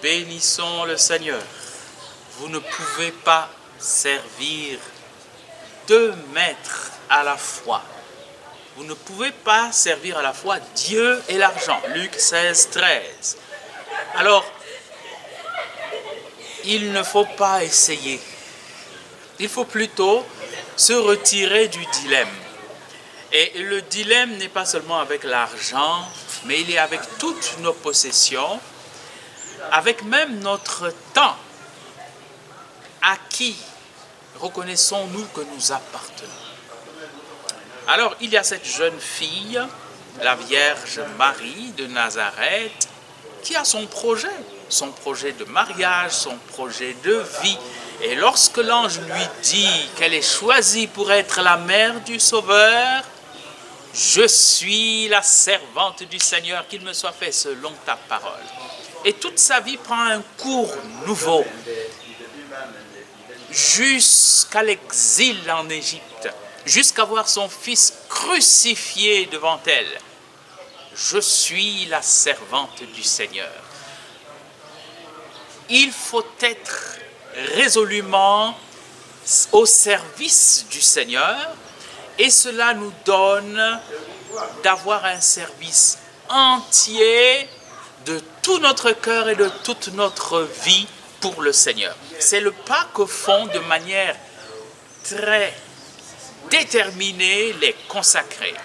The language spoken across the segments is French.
Bénissons le Seigneur. Vous ne pouvez pas servir deux maîtres à la fois. Vous ne pouvez pas servir à la fois Dieu et l'argent. Luc 16, 13. Alors, il ne faut pas essayer. Il faut plutôt se retirer du dilemme. Et le dilemme n'est pas seulement avec l'argent, mais il est avec toutes nos possessions, avec même notre temps. À qui reconnaissons-nous que nous appartenons? Alors, il y a cette jeune fille, la Vierge Marie de Nazareth, qui a son projet de mariage, son projet de vie. Et lorsque l'ange lui dit qu'elle est choisie pour être la mère du Sauveur, « Je suis la servante du Seigneur, qu'il me soit fait selon ta parole. » Et toute sa vie prend un cours nouveau, jusqu'à l'exil en Égypte, jusqu'à voir son fils crucifié devant elle. Je suis la servante du Seigneur. Il faut être résolument au service du Seigneur, et cela nous donne d'avoir un service entier de tout notre cœur et de toute notre vie pour le Seigneur. C'est le pas que font de manière très déterminée les consacrés.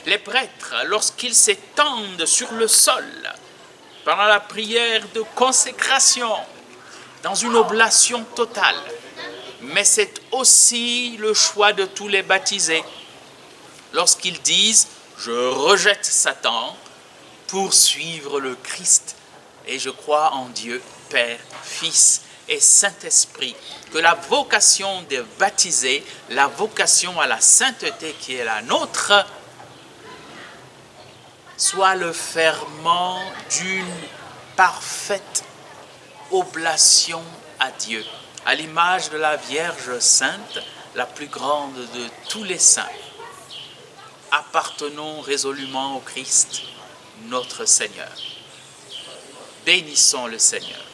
Les prêtres, lorsqu'ils s'étendent sur le sol, pendant la prière de consécration, dans une oblation totale, mais c'est aussi le choix de tous les baptisés. Lorsqu'ils disent « Je rejette Satan pour suivre le Christ et je crois en Dieu, Père, Fils et Saint-Esprit », que la vocation des baptisés, la vocation à la sainteté qui est la nôtre, soit le ferment d'une parfaite oblation à Dieu, à l'image de la Vierge Sainte, la plus grande de tous les saints. Appartenons résolument au Christ, notre Seigneur. Bénissons le Seigneur.